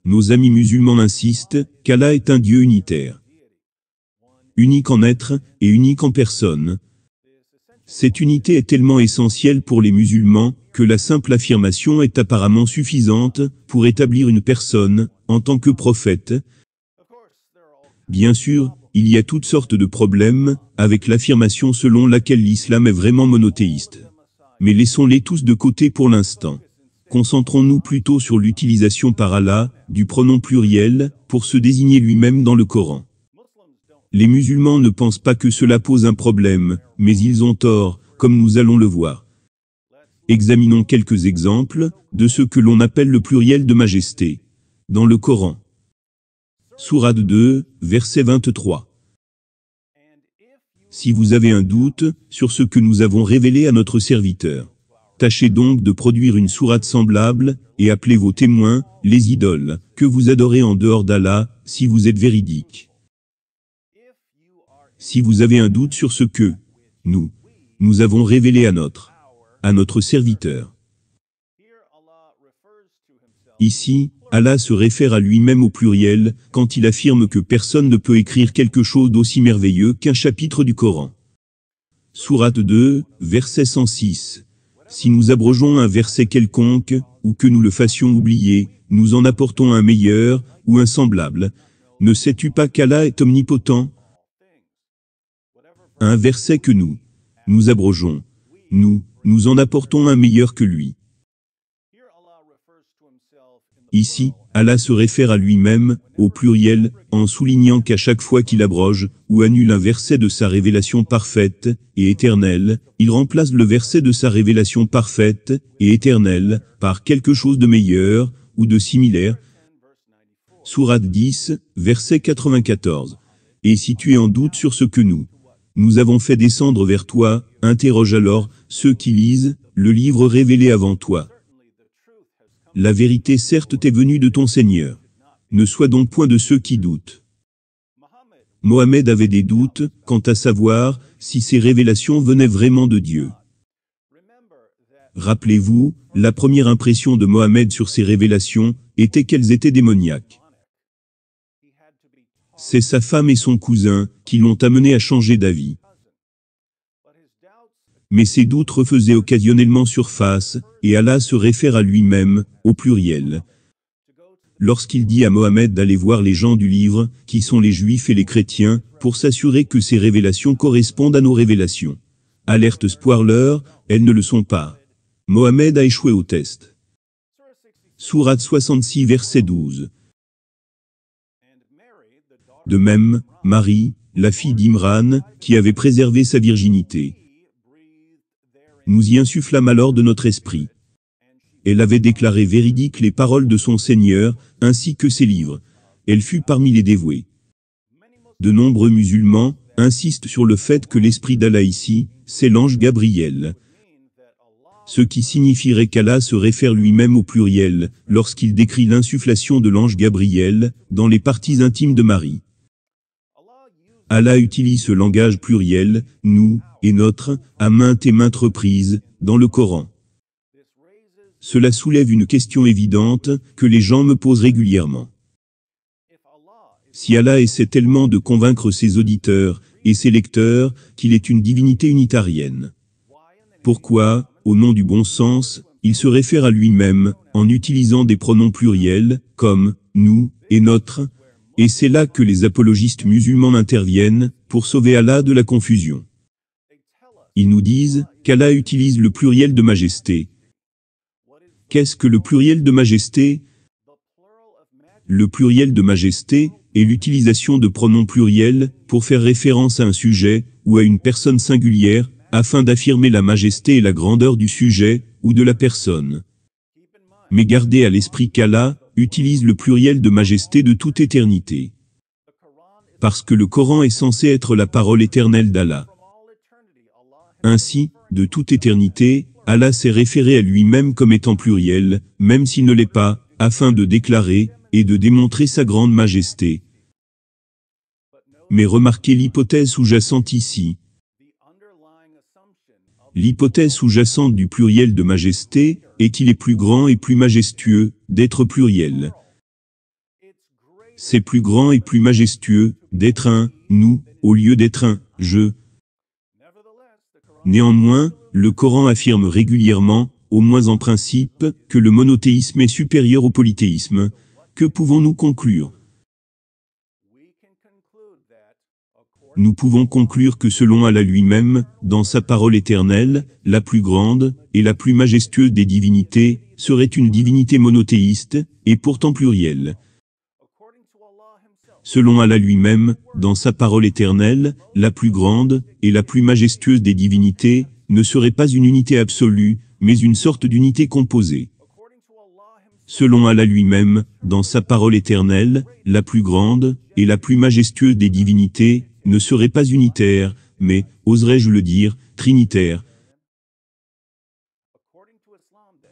Nos amis musulmans insistent qu'Allah est un Dieu unitaire. Unique en être et unique en personne. Cette unité est tellement essentielle pour les musulmans que la simple affirmation est apparemment suffisante pour établir une personne en tant que prophète. Bien sûr, il y a toutes sortes de problèmes avec l'affirmation selon laquelle l'islam est vraiment monothéiste. Mais laissons-les tous de côté pour l'instant. Concentrons-nous plutôt sur l'utilisation par Allah du pronom pluriel pour se désigner lui-même dans le Coran. Les musulmans ne pensent pas que cela pose un problème, mais ils ont tort, comme nous allons le voir. Examinons quelques exemples de ce que l'on appelle le pluriel de majesté dans le Coran. Sourate 2, verset 23. Si vous avez un doute sur ce que nous avons révélé à notre serviteur, tâchez donc de produire une sourate semblable et appelez vos témoins, les idoles, que vous adorez en dehors d'Allah, si vous êtes véridiques. Si vous avez un doute sur ce que nous avons révélé à notre serviteur. Ici, Allah se réfère à lui-même au pluriel, quand il affirme que personne ne peut écrire quelque chose d'aussi merveilleux qu'un chapitre du Coran. Sourate 2, verset 106. Si nous abrogeons un verset quelconque, ou que nous le fassions oublier, nous en apportons un meilleur, ou un semblable. Ne sais-tu pas qu'Allah est omnipotent? Un verset que nous abrogeons. Nous en apportons un meilleur que lui. Ici, Allah se réfère à lui-même, au pluriel, en soulignant qu'à chaque fois qu'il abroge, ou annule un verset de sa révélation parfaite et éternelle, il remplace le verset de sa révélation parfaite et éternelle, par quelque chose de meilleur, ou de similaire. Sourate 10, verset 94. Et si tu es en doute sur ce que nous avons fait descendre vers toi, interroge alors ceux qui lisent le livre révélé avant toi. La vérité certes t'est venue de ton Seigneur. Ne sois donc point de ceux qui doutent. Mohammed avait des doutes quant à savoir si ces révélations venaient vraiment de Dieu. Rappelez-vous, la première impression de Mohammed sur ces révélations était qu'elles étaient démoniaques. C'est sa femme et son cousin qui l'ont amené à changer d'avis. Mais ces doutes refaisaient occasionnellement surface, et Allah se réfère à lui-même, au pluriel. Lorsqu'il dit à Mohammed d'aller voir les gens du livre, qui sont les juifs et les chrétiens, pour s'assurer que ces révélations correspondent à nos révélations. Alerte spoiler, elles ne le sont pas. Mohammed a échoué au test. Sourate 66 verset 12. De même, Marie, la fille d'Imran, qui avait préservé sa virginité, nous y insufflâmes alors de notre esprit. Elle avait déclaré véridiques les paroles de son Seigneur, ainsi que ses livres. Elle fut parmi les dévoués. De nombreux musulmans insistent sur le fait que l'esprit d'Allah ici, c'est l'ange Gabriel. Ce qui signifierait qu'Allah se réfère lui-même au pluriel, lorsqu'il décrit l'insufflation de l'ange Gabriel, dans les parties intimes de Marie. Allah utilise ce langage pluriel, nous, et notre, à maintes et maintes reprises, dans le Coran. Cela soulève une question évidente, que les gens me posent régulièrement. Si Allah essaie tellement de convaincre ses auditeurs, et ses lecteurs, qu'il est une divinité unitarienne, pourquoi, au nom du bon sens, il se réfère à lui-même, en utilisant des pronoms pluriels, comme « nous » et « notre », et c'est là que les apologistes musulmans interviennent, pour sauver Allah de la confusion. Ils nous disent qu'Allah utilise le pluriel de majesté. Qu'est-ce que le pluriel de majesté? Le pluriel de majesté est l'utilisation de pronoms pluriels pour faire référence à un sujet ou à une personne singulière, afin d'affirmer la majesté et la grandeur du sujet ou de la personne. Mais gardez à l'esprit qu'Allah utilise le pluriel de majesté de toute éternité. Parce que le Coran est censé être la parole éternelle d'Allah. Ainsi, de toute éternité, Allah s'est référé à lui-même comme étant pluriel, même s'il ne l'est pas, afin de déclarer et de démontrer sa grande majesté. Mais remarquez l'hypothèse sous-jacente ici. L'hypothèse sous-jacente du pluriel de majesté est qu'il est plus grand et plus majestueux d'être pluriel. C'est plus grand et plus majestueux d'être un « nous » au lieu d'être un « je ». Néanmoins, le Coran affirme régulièrement, au moins en principe, que le monothéisme est supérieur au polythéisme. Que pouvons-nous conclure? Nous pouvons conclure que selon Allah lui-même, dans sa parole éternelle, la plus grande et la plus majestueuse des divinités serait une divinité monothéiste, et pourtant plurielle. Selon Allah lui-même, dans sa parole éternelle, la plus grande et la plus majestueuse des divinités ne serait pas une unité absolue, mais une sorte d'unité composée. Selon Allah lui-même, dans sa parole éternelle, la plus grande et la plus majestueuse des divinités ne serait pas unitaire, mais, oserais-je le dire, trinitaire.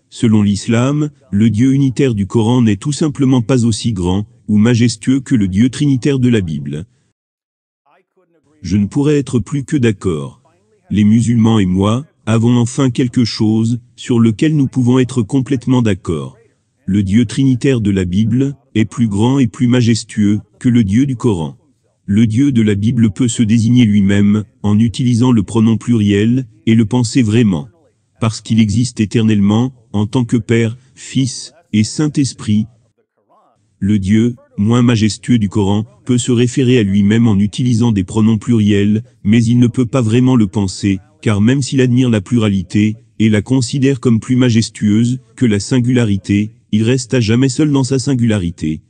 Selon l'islam, le Dieu unitaire du Coran n'est tout simplement pas aussi grand ou majestueux que le Dieu trinitaire de la Bible. Je ne pourrais être plus que d'accord. Les musulmans et moi avons enfin quelque chose sur lequel nous pouvons être complètement d'accord. Le Dieu trinitaire de la Bible est plus grand et plus majestueux que le Dieu du Coran. Le Dieu de la Bible peut se désigner lui-même en utilisant le pronom pluriel et le penser vraiment. Parce qu'il existe éternellement, en tant que Père, Fils et Saint-Esprit. Le Dieu, moins majestueux du Coran, peut se référer à lui-même en utilisant des pronoms pluriels, mais il ne peut pas vraiment le penser, car même s'il admire la pluralité, et la considère comme plus majestueuse que la singularité, il reste à jamais seul dans sa singularité.